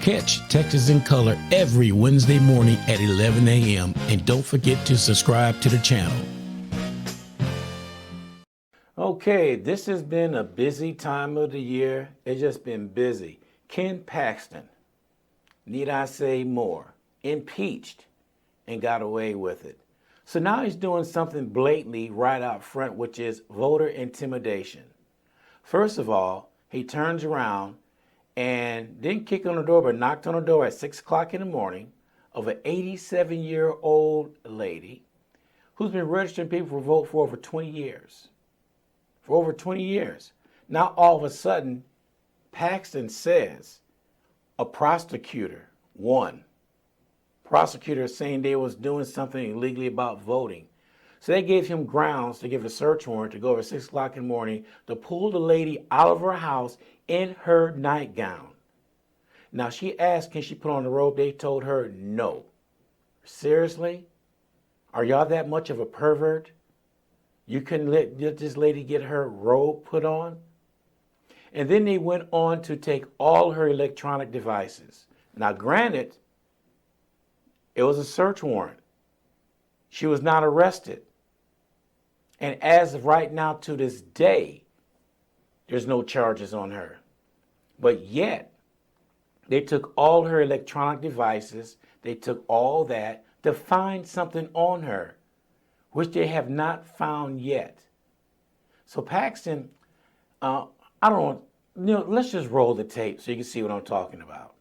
Catch Texas in Color every Wednesday morning at 11 a.m. And don't forget to subscribe to the channel. Okay, this has been a busy time of the year. It's just been busy. Ken Paxton, need I say more, impeached and got away with it. So now he's doing something blatantly right out front, which is voter intimidation. First of all, he turns around and didn't kick on the door, but knocked on the door at 6 o'clock in the morning of an 87-year-old lady who's been registering people for vote for over 20 years. For over 20 years. Now all of a sudden, Paxton says a prosecutor saying they was doing something illegally about voting. So they gave him grounds to give a search warrant to go over 6 o'clock in the morning to pull the lady out of her house in her nightgown. Now she asked, can she put on the robe? They told her no. Seriously? Are y'all that much of a pervert? You couldn't let this lady get her robe put on? And then they went on to take all her electronic devices. Now granted, it was a search warrant. She was not arrested. And as of right now, to this day, there's no charges on her. But yet, they took all her electronic devices, they took all that to find something on her, which they have not found yet. So Paxton, let's just roll the tape so you can see what I'm talking about.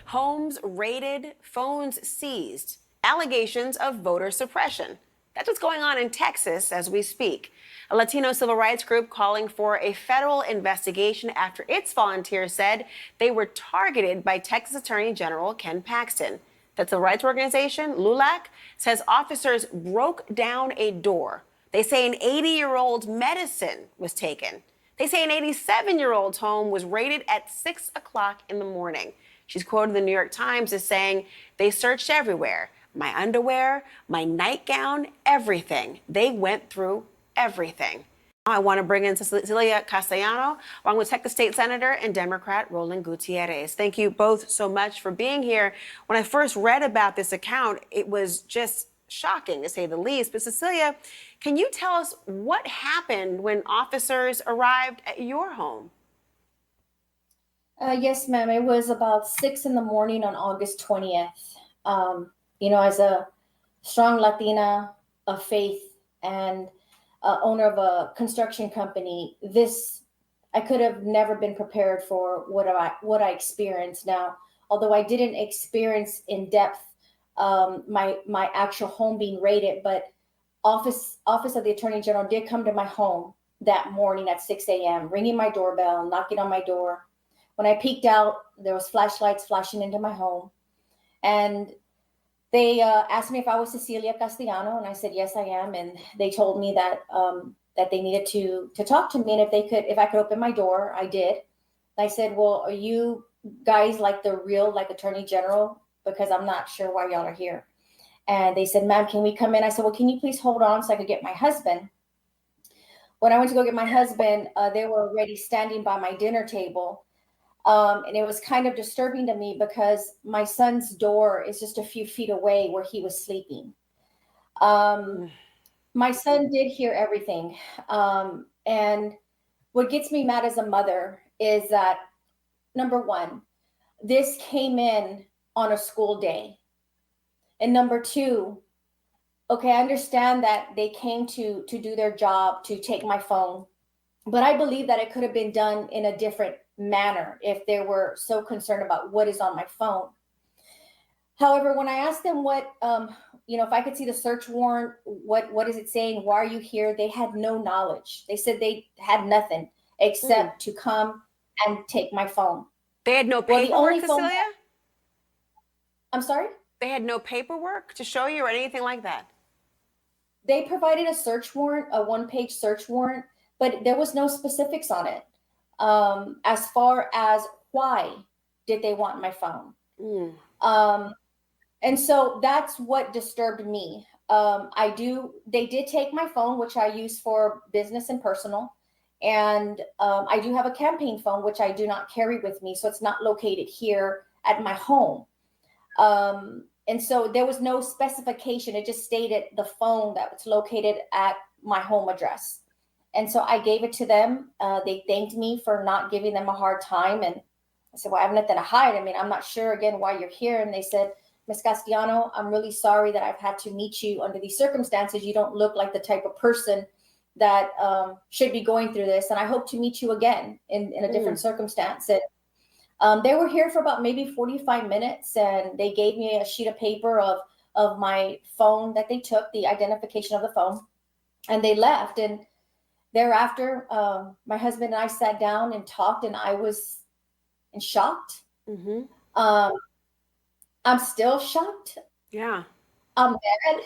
Homes raided, phones seized, allegations of voter suppression. That's what's going on in Texas as we speak. A Latino civil rights group calling for a federal investigation after its volunteers said they were targeted by Texas Attorney General Ken Paxton. The civil rights organization, LULAC, says officers broke down a door. They say an 80-year-old's medicine was taken. They say an 87-year-old's home was raided at 6 o'clock in the morning. She's quoted in the New York Times as saying, they searched everywhere. My underwear, my nightgown, everything. They went through everything. I want to bring in Cecilia Castellano, along with Texas State Senator and Democrat Roland Gutierrez. Thank you both so much for being here. When I first read about this account, it was just shocking, to say the least. But Cecilia, can you tell us what happened when officers arrived at your home? Yes, ma'am. It was about 6 in the morning on August 20th. As a strong Latina of faith and owner of a construction company, I could have never been prepared for what I experienced. Now, although I didn't experience in depth my actual home being raided, but Office of the Attorney General did come to my home that morning at 6 a.m., ringing my doorbell, knocking on my door. When I peeked out, there was flashlights flashing into my home, and they asked me if I was Cecilia Castellano, and I said yes, I am. And they told me that that they needed to talk to me, and if I could open my door, I did. And I said, well, are you guys like the real Attorney General? Because I'm not sure why y'all are here. And they said, ma'am, can we come in? I said, well, can you please hold on so I could get my husband? When I went to go get my husband, they were already standing by my dinner table. And it was kind of disturbing to me because my son's door is just a few feet away where he was sleeping. My son did hear everything. And what gets me mad as a mother is that, number one, this came in on a school day. And number two, okay, I understand that they came to do their job, to take my phone, but I believe that it could have been done in a different manner if they were so concerned about what is on my phone. However, when I asked them what, if I could see the search warrant, what is it saying? Why are you here? They had no knowledge. They said they had nothing except to come and take my phone. They had no paperwork, Cecilia? I'm sorry? They had no paperwork to show you or anything like that? They provided a search warrant, a one-page search warrant, but there was no specifics on it. As far as why did they want my phone? And so that's what disturbed me. They did take my phone, which I use for business and personal. And I do have a campaign phone, which I do not carry with me. So it's not located here at my home. And so there was no specification. It just stated the phone that was located at my home address. And so I gave it to them. They thanked me for not giving them a hard time. And I said, well, I have nothing to hide. I mean, I'm not sure, again, why you're here. And they said, Ms. Castellano, I'm really sorry that I've had to meet you under these circumstances. You don't look like the type of person that should be going through this. And I hope to meet you again in a different circumstance. And they were here for about maybe 45 minutes, and they gave me a sheet of paper of my phone that they took, the identification of the phone, and they left. And thereafter, my husband and I sat down and talked, and I was shocked. Mm-hmm. I'm still shocked. Yeah. I'm mad.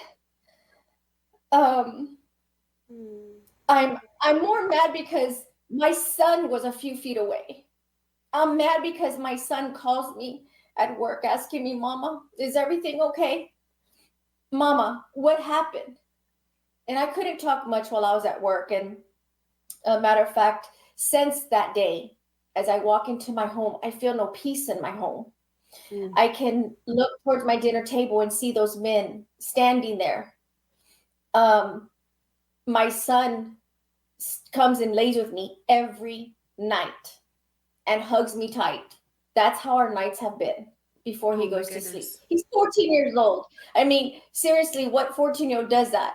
I'm more mad because my son was a few feet away. I'm mad because my son calls me at work asking me, Mama, is everything okay? Mama, what happened? And I couldn't talk much while I was at work. And a matter of fact, since that day, as I walk into my home, I feel no peace in my home. I can look towards my dinner table and see those men standing there. My son comes and lays with me every night and hugs me tight. That's how our nights have been before he goes to sleep. He's 14 years old. I mean, seriously, what 14-year-old does that?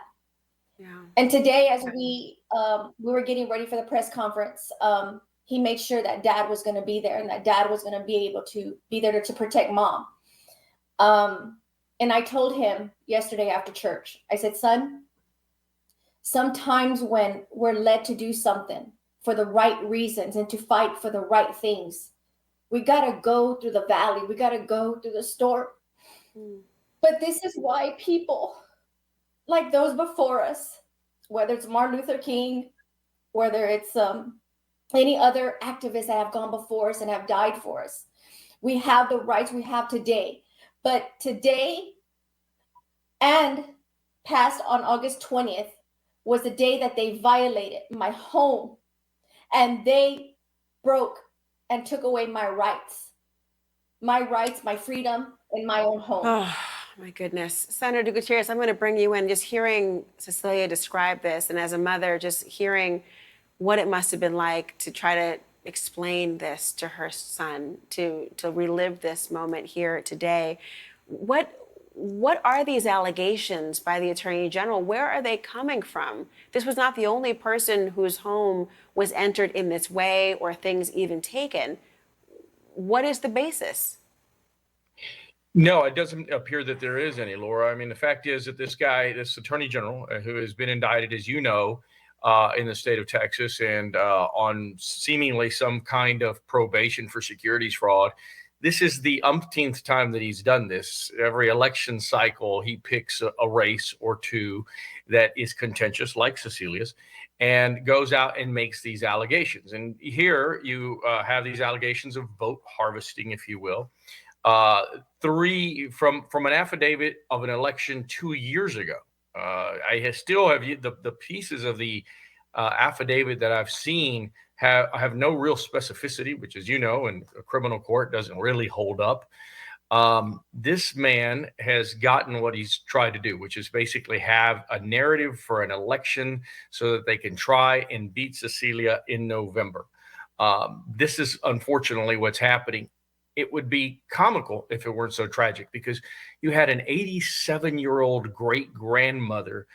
Yeah. And today, as we were getting ready for the press conference, he made sure that Dad was going to be there and that Dad was going to be able to be there to protect Mom. And I told him yesterday after church, I said, son, sometimes when we're led to do something for the right reasons and to fight for the right things, we got to go through the valley. We got to go through the storm. But this is why people like those before us, whether it's Martin Luther King, whether it's any other activists that have gone before us and have died for us, we have the rights we have today. But today and passed on August 20th was the day that they violated my home, and they broke and took away my rights, my freedom in my own home. Oh, my goodness. Senator Gutierrez, I'm going to bring you in. Just hearing Cecilia describe this, and as a mother, just hearing what it must have been like to try to explain this to her son, to relive this moment here today. What are these allegations by the Attorney General? Where are they coming from? This was not the only person whose home was entered in this way or things even taken. What is the basis? No, it doesn't appear that there is any, Laura. I mean, the fact is that this guy, this Attorney General, who has been indicted, as you know, in the state of Texas and on seemingly some kind of probation for securities fraud. This is the umpteenth time that he's done this. Every election cycle, he picks a race or two that is contentious, like Cecilia's, and goes out and makes these allegations. And here you have these allegations of vote harvesting, if you will. Three from an affidavit of an election 2 years ago. I still have the pieces of the affidavit that I've seen have no real specificity, which, as you know, in a criminal court doesn't really hold up. This man has gotten what he's tried to do, which is basically have a narrative for an election so that they can try and beat Cecilia in November. This is unfortunately what's happening. It would be comical if it weren't so tragic, because you had an 87-year-old great-grandmother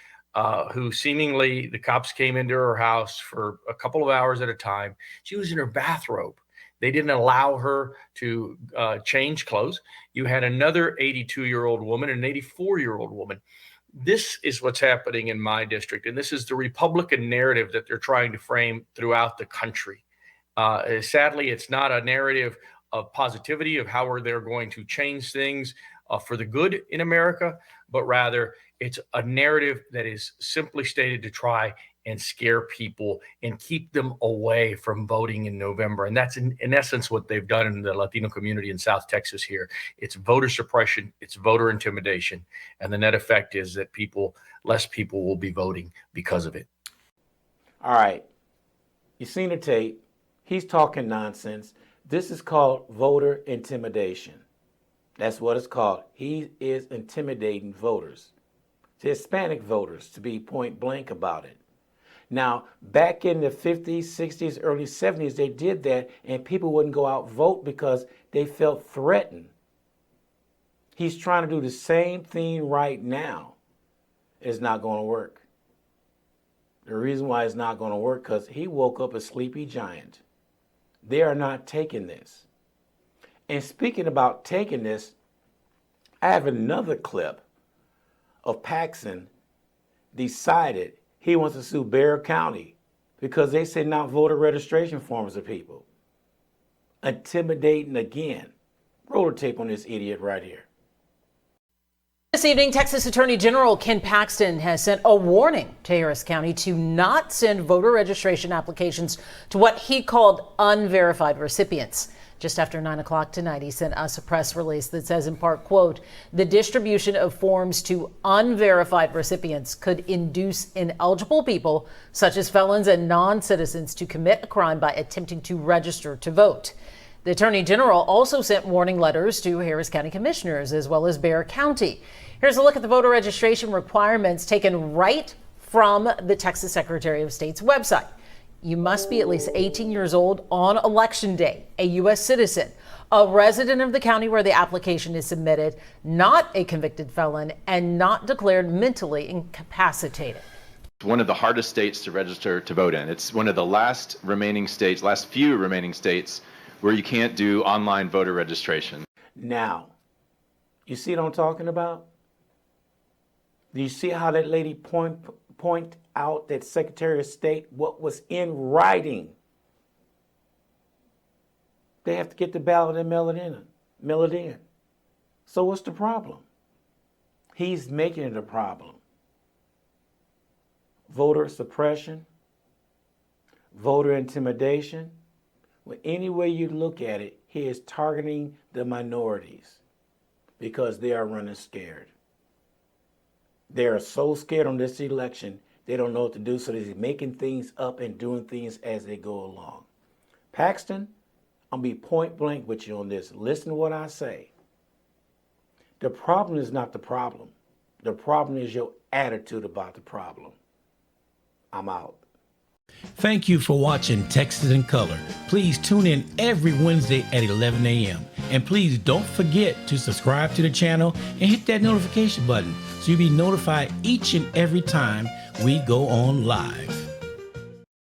who seemingly the cops came into her house for a couple of hours at a time. She was in her bathrobe. They didn't allow her to change clothes. You had another 82-year-old woman and an 84-year-old woman. This is what's happening in my district, and this is the Republican narrative that they're trying to frame throughout the country. Sadly, it's not a narrative of positivity of how they're going to change things for the good in America, but rather it's a narrative that is simply stated to try and scare people and keep them away from voting in November. And that's in essence what they've done in the Latino community in South Texas here. It's voter suppression, it's voter intimidation, and the net effect is that less people will be voting because of it. All right, you've seen the tape. He's talking nonsense. This is called voter intimidation. That's what it's called. He is intimidating voters, to Hispanic voters, to be point blank about it. Now, back in the 50s, 60s, early 70s, they did that, and people wouldn't go out vote because they felt threatened. He's trying to do the same thing right now. It's not going to work. The reason why it's not going to work because he woke up a sleepy giant. They are not taking this. And speaking about taking this, I have another clip of Paxton decided he wants to sue Bexar County because they send out voter registration forms to people. Intimidating again. Roller tape on this idiot right here. This evening, Texas Attorney General Ken Paxton has sent a warning to Harris County to not send voter registration applications to what he called unverified recipients. Just after 9 o'clock tonight, he sent us a press release that says in part, quote, the distribution of forms to unverified recipients could induce ineligible people, such as felons and non-citizens, to commit a crime by attempting to register to vote. The Attorney General also sent warning letters to Harris County commissioners as well as Bexar County. Here's a look at the voter registration requirements taken right from the Texas Secretary of State's website. You must be at least 18 years old on election day, a U.S. citizen, a resident of the county where the application is submitted, not a convicted felon, and not declared mentally incapacitated. One of the hardest states to register to vote in. It's one of the last few remaining states where you can't do online voter registration. Now, you see what I'm talking about? Do you see how that lady point out that Secretary of State, what was in writing? They have to get the ballot and mail it in. So what's the problem? He's making it a problem. Voter suppression, voter intimidation. Well, any way you look at it, he is targeting the minorities because they are running scared. They are so scared on this election, they don't know what to do, so they're making things up and doing things as they go along. Paxton, I'm going to be point blank with you on this. Listen to what I say. The problem is not the problem. The problem is your attitude about the problem. I'm out. Thank you for watching Texas in Color. Please tune in every Wednesday at 11 a.m. And please don't forget to subscribe to the channel and hit that notification button so you'll be notified each and every time we go on live.